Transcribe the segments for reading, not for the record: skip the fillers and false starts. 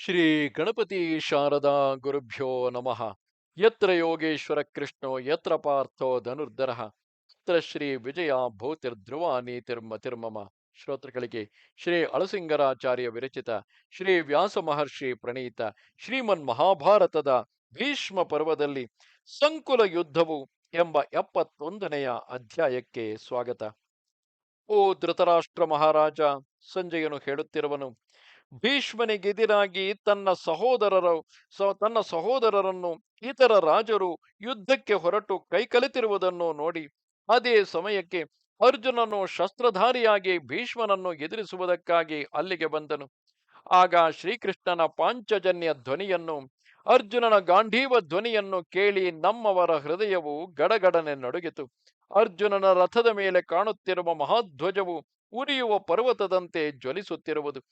ಶ್ರೀ ಗಣಪತಿ ಶಾರದಾ ಗುರುಭ್ಯೋ ನಮಃ. ಯತ್ರ ಯೋಗೇಶ್ವರ ಕೃಷ್ಣೋ ಯತ್ರ ಪಾರ್ಥೋ ಧನುರ್ಧರಃ ಯತ್ರ ಶ್ರೀ ವಿಜಯ ಭೂತಿರ್ಧ್ರುವ ನೀತಿರ್ಮತಿರ್ಮಮ. ಶ್ರೋತೃಗಳಿಗೆ ಶ್ರೀ ಅಳಸಿಂಗರಾಚಾರ್ಯ ವಿರಚಿತ ಶ್ರೀ ವ್ಯಾಸ ಮಹರ್ಷಿ ಪ್ರಣೀತ ಶ್ರೀಮನ್ ಮಹಾಭಾರತದ ಭೀಷ್ಮ ಪರ್ವದಲ್ಲಿ ಸಂಕುಲ ಯುದ್ಧವು ಎಂಬ 71ನೆಯ ಅಧ್ಯಾಯಕ್ಕೆ ಸ್ವಾಗತ. ಓ ಧೃತರಾಷ್ಟ್ರ ಮಹಾರಾಜ, ಸಂಜಯನು ಹೇಳುತ್ತಿರುವನು. ಭೀಷ್ಮನಿಗೆದಿರಾಗಿ ತನ್ನ ಸಹೋದರರನ್ನು ಇತರ ರಾಜರು ಯುದ್ಧಕ್ಕೆ ಹೊರಟು ಕೈಕಲಿತಿರುವುದನ್ನು ನೋಡಿ ಅದೇ ಸಮಯಕ್ಕೆ ಅರ್ಜುನನು ಶಸ್ತ್ರಧಾರಿಯಾಗಿ ಭೀಷ್ಮನನ್ನು ಎದುರಿಸುವುದಕ್ಕಾಗಿ ಅಲ್ಲಿಗೆ ಬಂದನು. ಆಗ ಶ್ರೀಕೃಷ್ಣನ ಪಾಂಚಜನ್ಯ ಧ್ವನಿಯನ್ನು, ಅರ್ಜುನನ ಗಾಂಧೀವ ಧ್ವನಿಯನ್ನು ಕೇಳಿ ನಮ್ಮವರ ಹೃದಯವು ಗಡಗಡನೆ ನಡುಗಿತು. ಅರ್ಜುನನ ರಥದ ಮೇಲೆ ಕಾಣುತ್ತಿರುವ ಮಹಾಧ್ವಜವು ಉರಿಯುವ ಪರ್ವತದಂತೆ ಜ್ವಲಿಸುತ್ತಿರುವುದು.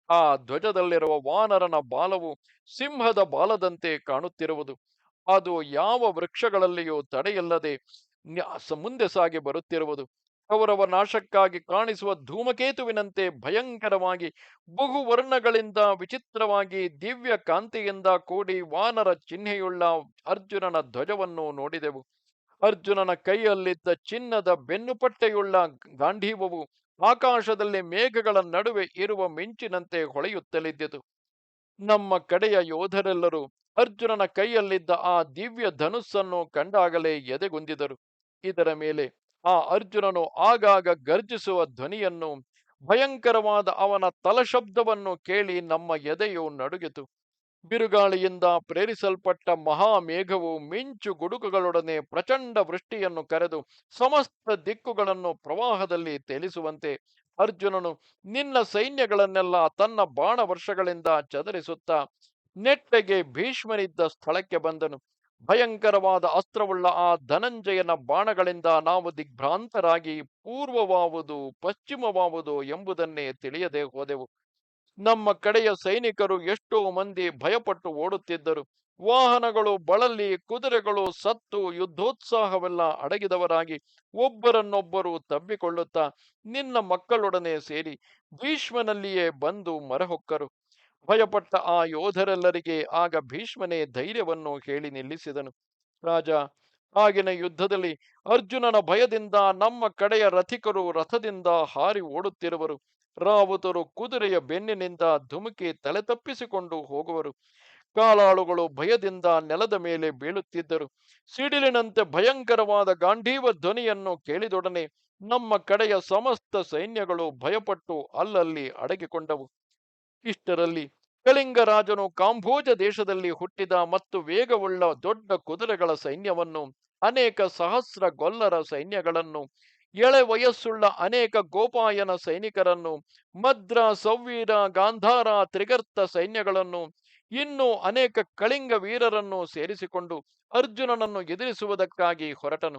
ಆ ಧ್ವಜದಲ್ಲಿರುವ ವಾನರನ ಬಾಲವು ಸಿಂಹದ ಬಾಲದಂತೆ ಕಾಣುತ್ತಿರುವುದು. ಅದು ಯಾವ ವೃಕ್ಷಗಳಲ್ಲಿಯೂ ತಡೆಯಿಲ್ಲದೆ ಮುಂದೆ ಸಾಗಿ ಬರುತ್ತಿರುವುದು. ಕೌರವ ನಾಶಕ್ಕಾಗಿ ಕಾಣಿಸುವ ಧೂಮಕೇತುವಿನಂತೆ ಭಯಂಕರವಾಗಿ ಬಹುವರ್ಣಗಳಿಂದ ವಿಚಿತ್ರವಾಗಿ ದಿವ್ಯ ಕಾಂತಿಯಿಂದ ಕೂಡಿ ವಾನರ ಚಿಹ್ನೆಯುಳ್ಳ ಅರ್ಜುನನ ಧ್ವಜವನ್ನು ನೋಡಿದೆವು. ಅರ್ಜುನನ ಕೈಯಲ್ಲಿದ್ದ ಚಿನ್ನದ ಬೆನ್ನುಪಟ್ಟೆಯುಳ್ಳ ಗಾಂಧೀವವು ಆಕಾಶದಲ್ಲಿ ಮೇಘಗಳ ನಡುವೆ ಇರುವ ಮಿಂಚಿನಂತೆ ಹೊಳೆಯುತ್ತಲಿದ್ದಿತು. ನಮ್ಮ ಕಡೆಯ ಯೋಧರೆಲ್ಲರೂ ಅರ್ಜುನನ ಕೈಯಲ್ಲಿದ್ದ ಆ ದಿವ್ಯ ಧನುಸ್ಸನ್ನು ಕಂಡಾಗಲೇ ಎದೆಗುಂದಿದರು. ಇದರ ಮೇಲೆ ಆ ಅರ್ಜುನನು ಆಗಾಗ ಗರ್ಜಿಸುವ ಧ್ವನಿಯನ್ನು, ಭಯಂಕರವಾದ ಅವನ ತಲಶಬ್ದವನ್ನು ಕೇಳಿ ನಮ್ಮ ಎದೆಯು ನಡುಗಿತು. ಬಿರುಗಾಳಿಯಿಂದ ಪ್ರೇರಿಸಲ್ಪಟ್ಟ ಮಹಾಮೇಘವು ಮಿಂಚು ಗುಡುಗುಗಳೊಡನೆ ಪ್ರಚಂಡ ವೃಷ್ಟಿಯನ್ನು ಕರೆದು ಸಮಸ್ತ ದಿಕ್ಕುಗಳನ್ನು ಪ್ರವಾಹದಲ್ಲಿ ತೇಲಿಸುವಂತೆ ಅರ್ಜುನನು ನಿನ್ನ ಸೈನ್ಯಗಳನ್ನೆಲ್ಲ ತನ್ನ ಬಾಣವರ್ಷಗಳಿಂದ ಚದರಿಸುತ್ತಾ ನೆಟ್ಟಗೆ ಭೀಷ್ಮನಿದ್ದ ಸ್ಥಳಕ್ಕೆ ಬಂದನು. ಭಯಂಕರವಾದ ಅಸ್ತ್ರವುಳ್ಳ ಆ ಧನಂಜಯನ ಬಾಣಗಳಿಂದ ನಾವು ದಿಗ್ಭ್ರಾಂತರಾಗಿ ಪೂರ್ವವಾವುದು ಪಶ್ಚಿಮವಾವುದು ಎಂಬುದನ್ನೇ ತಿಳಿಯದೆ ಹೋದೆವು. ನಮ್ಮ ಕಡೆಯ ಸೈನಿಕರು ಎಷ್ಟೋ ಮಂದಿ ಭಯಪಟ್ಟು ಓಡುತ್ತಿದ್ದರು. ವಾಹನಗಳು ಬಳಲಿ ಕುದುರೆಗಳು ಸತ್ತು ಯುದ್ಧೋತ್ಸಾಹವೆಲ್ಲ ಅಡಗಿದವರಾಗಿ ಒಬ್ಬರನ್ನೊಬ್ಬರು ತಬ್ಬಿಕೊಳ್ಳುತ್ತಾ ನಿನ್ನ ಮಕ್ಕಳೊಡನೆ ಸೇರಿ ಭೀಷ್ಮನಲ್ಲಿಯೇ ಬಂದು ಮರೆಹೊಕ್ಕರು. ಭಯಪಟ್ಟ ಆ ಯೋಧರೆಲ್ಲರಿಗೆ ಆಗ ಭೀಷ್ಮನೇ ಧೈರ್ಯವನ್ನು ಹೇಳಿ ನಿಲ್ಲಿಸಿದನು. ರಾಜ, ಆಗಿನ ಯುದ್ಧದಲ್ಲಿ ಅರ್ಜುನನ ಭಯದಿಂದ ನಮ್ಮ ಕಡೆಯ ರಥಿಕರು ರಥದಿಂದ ಹಾರಿ ಓಡುತ್ತಿರುವರು. ರಾವುತರು ಕುದುರೆಯ ಬೆನ್ನಿನಿಂದ ಧುಮುಕಿ ತಲೆ ತಪ್ಪಿಸಿಕೊಂಡು ಹೋಗುವರು. ಕಾಲಾಳುಗಳು ಭಯದಿಂದ ನೆಲದ ಮೇಲೆ ಬೀಳುತ್ತಿದ್ದರು. ಸಿಡಿಲಿನಂತೆ ಭಯಂಕರವಾದ ಗಾಂಧೀವ ಧ್ವನಿಯನ್ನು ಕೇಳಿದೊಡನೆ ನಮ್ಮ ಕಡೆಯ ಸಮಸ್ತ ಸೈನ್ಯಗಳು ಭಯಪಟ್ಟು ಅಲ್ಲಲ್ಲಿ ಅಡಗಿಕೊಂಡವು. ಇಷ್ಟರಲ್ಲಿ ಕಳಿಂಗ ರಾಜನು ಕಾಂಬೋಜ ದೇಶದಲ್ಲಿ ಹುಟ್ಟಿದ ಮತ್ತು ವೇಗವುಳ್ಳ ದೊಡ್ಡ ಕುದುರೆಗಳ ಸೈನ್ಯವನ್ನು, ಅನೇಕ ಸಹಸ್ರ ಗೊಲ್ಲರ ಸೈನ್ಯಗಳನ್ನು, ಎಳೆ ವಯಸ್ಸುಳ್ಳ ಅನೇಕ ಗೋಪಾಯನ ಸೈನಿಕರನ್ನು, ಮದ್ರ ಸೌವೀರ ಗಾಂಧಾರ ತ್ರಿಗರ್ತ ಸೈನ್ಯಗಳನ್ನು, ಇನ್ನೂ ಅನೇಕ ಕಳಿಂಗ ವೀರರನ್ನು ಸೇರಿಸಿಕೊಂಡು ಅರ್ಜುನನನ್ನು ಎದುರಿಸುವುದಕ್ಕಾಗಿ ಹೊರಟನು.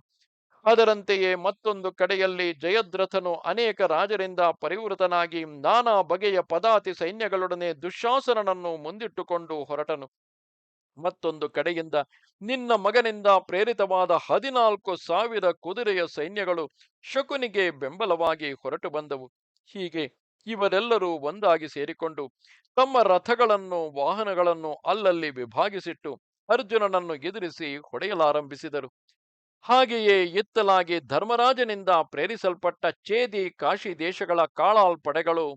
ಅದರಂತೆಯೇ ಮತ್ತೊಂದು ಕಡೆಯಲ್ಲಿ ಜಯದ್ರಥನು ಅನೇಕ ರಾಜರಿಂದ ಪರಿವೃತನಾಗಿ ನಾನಾ ಬಗೆಯ ಪದಾತಿ ಸೈನ್ಯಗಳೊಡನೆ ದುಶ್ಯಾಸನನನ್ನು ಮುಂದಿಟ್ಟುಕೊಂಡು ಹೊರಟನು. ಮತ್ತೊಂದು ಕಡೆಯಿಂದ ನಿನ್ನ ಮಗನಿಂದ ಪ್ರೇರಿತವಾದ 14,000 ಕುದುರೆಯ ಸೈನ್ಯಗಳು ಶಕುನಿಗೆ ಬೆಂಬಲವಾಗಿ ಹೊರಟು ಬಂದವು. ಹೀಗೆ ಇವರೆಲ್ಲರೂ ಒಂದಾಗಿ ಸೇರಿಕೊಂಡು ತಮ್ಮ ರಥಗಳನ್ನು ವಾಹನಗಳನ್ನು ಅಲ್ಲಲ್ಲಿ ವಿಭಾಗಿಸಿಟ್ಟು ಅರ್ಜುನನನ್ನು ಎದುರಿಸಿ ಹೊಡೆಯಲಾರಂಭಿಸಿದರು. ಹಾಗೆಯೇ ಇತ್ತಲಾಗಿ ಧರ್ಮರಾಜನಿಂದ ಪ್ರೇರಿಸಲ್ಪಟ್ಟ ಚೇದಿ ಕಾಶಿ ದೇಶಗಳ ಕಾಳಾಲ್ ಪಡೆಗಳು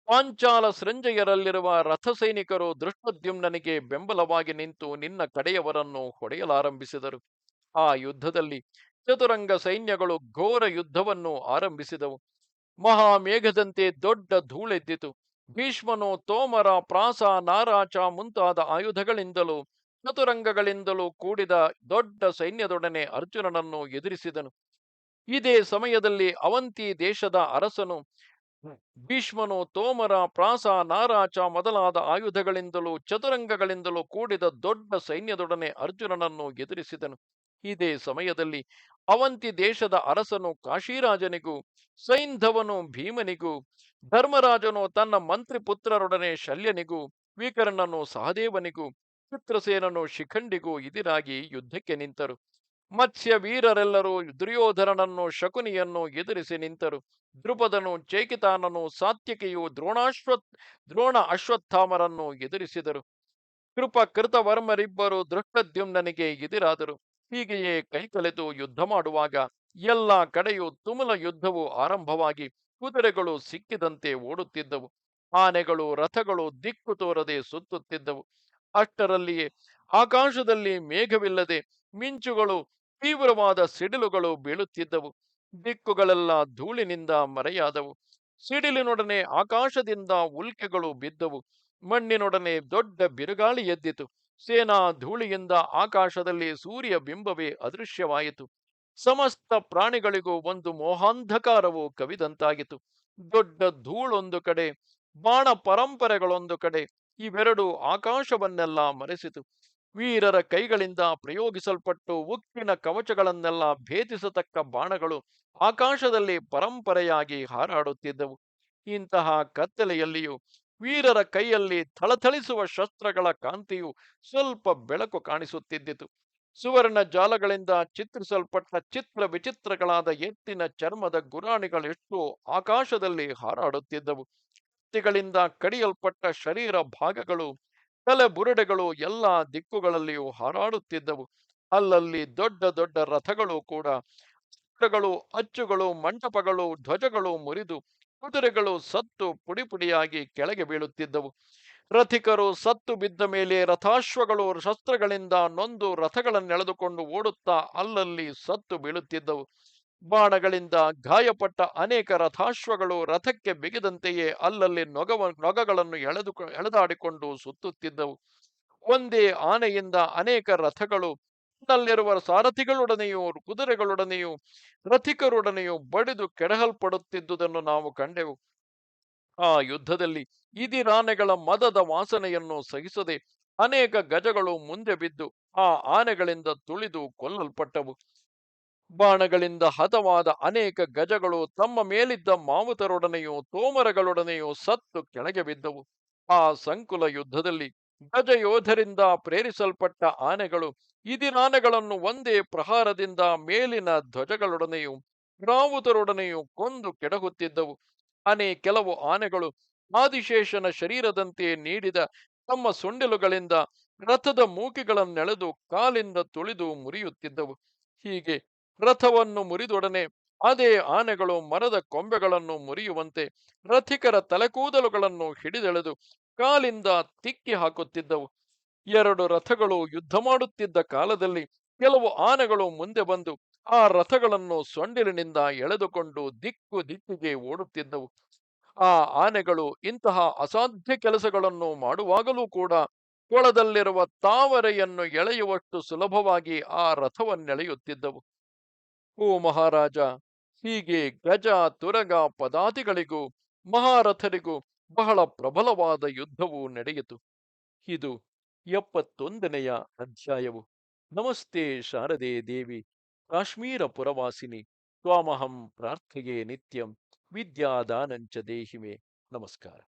ಪಾಂಚಾಲ ಸೃಂಜಯರಲ್ಲಿರುವ ರಥಸೈನಿಕರು ದೃಷ್ಟದ್ಯುಮ್ನನಿಗೆ ಬೆಂಬಲವಾಗಿ ನಿಂತು ನಿನ್ನ ಕಡೆಯವರನ್ನು ಹೊಡೆಯಲಾರಂಭಿಸಿದರು. ಆ ಯುದ್ಧದಲ್ಲಿ ಚತುರಂಗ ಸೈನ್ಯಗಳು ಘೋರ ಯುದ್ಧವನ್ನು ಆರಂಭಿಸಿದವು. ಮಹಾಮೇಘದಂತೆ ದೊಡ್ಡ ಧೂಳೆದ್ದಿತು. ಭೀಷ್ಮನು ತೋಮರ ಪ್ರಾಸ ನಾರಾಚ ಮುಂತಾದ ಆಯುಧಗಳಿಂದಲೂ ಚತುರಂಗಗಳಿಂದಲೂ ಕೂಡಿದ ದೊಡ್ಡ ಸೈನ್ಯದೊಡನೆ ಅರ್ಜುನನನ್ನು ಎದುರಿಸಿದನು. ಇದೇ ಸಮಯದಲ್ಲಿ ಅವಂತಿ ದೇಶದ ಅರಸನು ಭೀಷ್ಮನು ತೋಮರ ಪ್ರಾಸ ನಾರಾಚ ಮೊದಲಾದ ಆಯುಧಗಳಿಂದಲೂ ಚತುರಂಗಗಳಿಂದಲೂ ಕೂಡಿದ ದೊಡ್ಡ ಸೈನ್ಯದೊಡನೆ ಅರ್ಜುನನನ್ನು ಎದುರಿಸಿದನು. ಇದೇ ಸಮಯದಲ್ಲಿ ಅವಂತಿ ದೇಶದ ಅರಸನು ಕಾಶಿರಾಜನಿಗೂ, ಸೈಂಧವನು ಭೀಮನಿಗೂ, ಧರ್ಮರಾಜನು ತನ್ನ ಮಂತ್ರಿಪುತ್ರರೊಡನೆ ಶಲ್ಯನಿಗೂ, ವಿಕರ್ಣನು ಸಹದೇವನಿಗೂ, ಚಿತ್ರಸೇನನು ಶಿಖಂಡಿಗೂ ಎದುರಾಗಿ ಯುದ್ಧಕ್ಕೆ ನಿಂತರು. ಮತ್ಸ್ಯ ವೀರರೆಲ್ಲರೂ ದುರ್ಯೋಧನನನ್ನು ಶಕುನಿಯನ್ನು ಎದುರಿಸಿ ನಿಂತರು. ದ್ರುಪದನು ಚೇಕಿತಾನನು ಸಾತ್ಯಕಿಯು ದ್ರೋಣ ಅಶ್ವತ್ಥಾಮರನ್ನು ಎದುರಿಸಿದರು. ಕೃತವರ್ಮರಿಬ್ಬರು ದೃಷ್ಟದ್ಯುಮ್ನನಿಗೆ ಎದುರಾದರು. ಹೀಗೆಯೇ ಕೈಕಲೆತು ಯುದ್ಧ ಮಾಡುವಾಗ ಎಲ್ಲ ಕಡೆಯೂ ತುಮುಲ ಯುದ್ಧವು ಆರಂಭವಾಗಿ ಕುದುರೆಗಳು ಸಿಕ್ಕಿದಂತೆ ಓಡುತ್ತಿದ್ದವು. ಆನೆಗಳು ರಥಗಳು ದಿಕ್ಕು ತೋರದೆ ಸುತ್ತುತ್ತಿದ್ದವು. ಅಷ್ಟರಲ್ಲಿಯೇ ಆಕಾಶದಲ್ಲಿ ಮೇಘವಿಲ್ಲದೆ ಮಿಂಚುಗಳು ತೀವ್ರವಾದ ಸಿಡಿಲುಗಳು ಬೀಳುತ್ತಿದ್ದವು. ದಿಕ್ಕುಗಳೆಲ್ಲ ಧೂಳಿನಿಂದ ಮರೆಯಾದವು. ಸಿಡಿಲಿನೊಡನೆ ಆಕಾಶದಿಂದ ಉಲ್ಕೆಗಳು ಬಿದ್ದವು. ಮಣ್ಣಿನೊಡನೆ ದೊಡ್ಡ ಬಿರುಗಾಳಿ ಎದ್ದಿತು. ಸೇನಾ ಧೂಳಿಯಿಂದ ಆಕಾಶದಲ್ಲಿ ಸೂರ್ಯ ಬಿಂಬವೇ ಅದೃಶ್ಯವಾಯಿತು. ಸಮಸ್ತ ಪ್ರಾಣಿಗಳಿಗೂ ಒಂದು ಮೋಹಾಂಧಕಾರವು ಕವಿದಂತಾಗಿತು. ದೊಡ್ಡ ಧೂಳೊಂದು ಕಡೆ, ಬಾಣ ಪರಂಪರೆಗಳೊಂದು ಕಡೆ, ಇವೆರಡು ಆಕಾಶವನ್ನೆಲ್ಲ ಮರೆಸಿತು. ವೀರರ ಕೈಗಳಿಂದ ಪ್ರಯೋಗಿಸಲ್ಪಟ್ಟು ಉಕ್ಕಿನ ಕವಚಗಳನ್ನೆಲ್ಲ ಭೇದಿಸತಕ್ಕ ಬಾಣಗಳು ಆಕಾಶದಲ್ಲಿ ಪರಂಪರೆಯಾಗಿ ಹಾರಾಡುತ್ತಿದ್ದವು. ಇಂತಹ ಕತ್ತಲೆಯಲ್ಲಿಯೂ ವೀರರ ಕೈಯಲ್ಲಿ ಥಳಥಳಿಸುವ ಶಸ್ತ್ರಗಳ ಕಾಂತಿಯು ಸ್ವಲ್ಪ ಬೆಳಕು ಕಾಣಿಸುತ್ತಿದ್ದಿತು. ಸುವರ್ಣ ಜಾಲಗಳಿಂದ ಚಿತ್ರಿಸಲ್ಪಟ್ಟ ಚಿತ್ರ ವಿಚಿತ್ರಗಳಾದ ಎತ್ತಿನ ಚರ್ಮದ ಗುರಾಣಿಗಳೆಷ್ಟೋ ಆಕಾಶದಲ್ಲಿ ಹಾರಾಡುತ್ತಿದ್ದವು. ಕತ್ತಿಗಳಿಂದ ಕಡಿಯಲ್ಪಟ್ಟ ಶರೀರ ಭಾಗಗಳು, ತಲೆ ಬುರುಡೆಗಳು ಎಲ್ಲ ದಿಕ್ಕುಗಳಲ್ಲಿಯೂ ಹಾರಾಡುತ್ತಿದ್ದವು. ಅಲ್ಲಲ್ಲಿ ದೊಡ್ಡ ದೊಡ್ಡ ರಥಗಳು ಕೂಡ, ಚಕ್ರಗಳು, ಅಚ್ಚುಗಳು, ಮಂಟಪಗಳು, ಧ್ವಜಗಳು ಮುರಿದು ಕುದುರೆಗಳು ಸತ್ತು ಪುಡಿಪುಡಿಯಾಗಿ ಕೆಳಗೆ ಬೀಳುತ್ತಿದ್ದವು. ರಥಿಕರು ಸತ್ತು ಬಿದ್ದ ಮೇಲೆ ರಥಾಶ್ವಗಳು ಶಸ್ತ್ರಗಳಿಂದ ನೊಂದು ರಥಗಳನ್ನೆಳೆದುಕೊಂಡು ಓಡುತ್ತಾ ಅಲ್ಲಲ್ಲಿ ಸತ್ತು ಬೀಳುತ್ತಿದ್ದವು. ಬಾಣಗಳಿಂದ ಗಾಯಪಟ್ಟ ಅನೇಕ ರಥಾಶ್ವಗಳು ರಥಕ್ಕೆ ಬಿಗಿದಂತೆಯೇ ಅಲ್ಲಲ್ಲಿ ನೊಗಗಳನ್ನು ಎಳೆದಾಡಿಕೊಂಡು ಸುತ್ತುತ್ತಿದ್ದವು. ಒಂದೇ ಆನೆಯಿಂದ ಅನೇಕ ರಥಗಳು ನಲ್ಲಿರುವ ಸಾರಥಿಗಳೊಡನೆಯೂ ಕುದುರೆಗಳೊಡನೆಯೂ ರಥಿಕರೊಡನೆಯೂ ಬಡಿದು ಕೆಡಹಲ್ಪಡುತ್ತಿದ್ದುದನ್ನು ನಾವು ಕಂಡೆವು. ಆ ಯುದ್ಧದಲ್ಲಿ ಇದಿರಾನೆಗಳ ಮದದ ವಾಸನೆಯನ್ನು ಸಹಿಸದೆ ಅನೇಕ ಗಜಗಳು ಮುಂದೆ ಬಿದ್ದು ಆ ಆನೆಗಳಿಂದ ತುಳಿದು ಕೊಲ್ಲಲ್ಪಟ್ಟವು. ಬಾಣಗಳಿಂದ ಹತವಾದ ಅನೇಕ ಗಜಗಳು ತಮ್ಮ ಮೇಲಿದ್ದ ಮಾವುತರೊಡನೆಯೂ ತೋಮರಗಳೊಡನೆಯೂ ಸತ್ತು ಕೆಳಗೆ ಬಿದ್ದವು. ಆ ಸಂಕುಲ ಯುದ್ಧದಲ್ಲಿ ಗಜಯೋಧರಿಂದ ಪ್ರೇರಿಸಲ್ಪಟ್ಟ ಆನೆಗಳು ಇದಿರಾನೆಗಳನ್ನು ಒಂದೇ ಪ್ರಹಾರದಿಂದ ಮೇಲಿನ ಧ್ವಜಗಳೊಡನೆಯೂ ರಾವುತರೊಡನೆಯೂ ಕೊಂದು ಕೆಡಹುತ್ತಿದ್ದವು. ಕೆಲವು ಆನೆಗಳು ಆದಿಶೇಷನ ಶರೀರದಂತೆ ನೀಡಿದ ತಮ್ಮ ಸೊಂಡಿಲುಗಳಿಂದ ರಥದ ಮೂಕಿಗಳನ್ನೆಳೆದು ಕಾಲಿಂದ ತುಳಿದು ಮುರಿಯುತ್ತಿದ್ದವು. ಹೀಗೆ ರಥವನ್ನು ಮುರಿದೊಡನೆ ಅದೇ ಆನೆಗಳು ಮರದ ಕೊಂಬೆಗಳನ್ನು ಮುರಿಯುವಂತೆ ರಥಿಕರ ತಲೆಕೂದಲುಗಳನ್ನು ಹಿಡಿದೆಳೆದು ಕಾಲಿಂದ ತಿಕ್ಕಿ ಹಾಕುತ್ತಿದ್ದವು. ಎರಡು ರಥಗಳು ಯುದ್ಧ ಮಾಡುತ್ತಿದ್ದ ಕಾಲದಲ್ಲಿ ಕೆಲವು ಆನೆಗಳು ಮುಂದೆ ಬಂದು ಆ ರಥಗಳನ್ನು ಸೊಂಡಿಲಿನಿಂದ ಎಳೆದುಕೊಂಡು ದಿಕ್ಕು ದಿಕ್ಕಿಗೆ ಓಡುತ್ತಿದ್ದವು. ಆ ಆನೆಗಳು ಇಂತಹ ಅಸಾಧ್ಯ ಕೆಲಸಗಳನ್ನು ಮಾಡುವಾಗಲೂ ಕೂಡ ಕೊಳದಲ್ಲಿರುವ ತಾವರೆಯನ್ನು ಎಳೆಯುವಷ್ಟು ಸುಲಭವಾಗಿ ಆ ರಥವನ್ನೆಳೆಯುತ್ತಿದ್ದವು. ಓ ಮಹಾರಾಜ, ಹೀಗೆ ಗಜ ತುರಗ ಪದಾತಿಗಳಿಗೂ ಮಹಾರಥರಿಗೂ ಬಹಳ ಪ್ರಬಲವಾದ ಯುದ್ಧವು ನಡೆಯಿತು. ಇದು 71ನೆಯ ಅಧ್ಯಾಯವು. ನಮಸ್ತೆ ಶಾರದೆ ದೇವಿ, ಕಾಶ್ಮೀರ ಪುರವಾಸಿನಿ, ತ್ವಾಮಹಂ ಪ್ರಾರ್ಥೆಯೇ ನಿತ್ಯಂ, ವಿದ್ಯಾದಾನಂಚ ದೇಹಿಮೆ. ನಮಸ್ಕಾರ.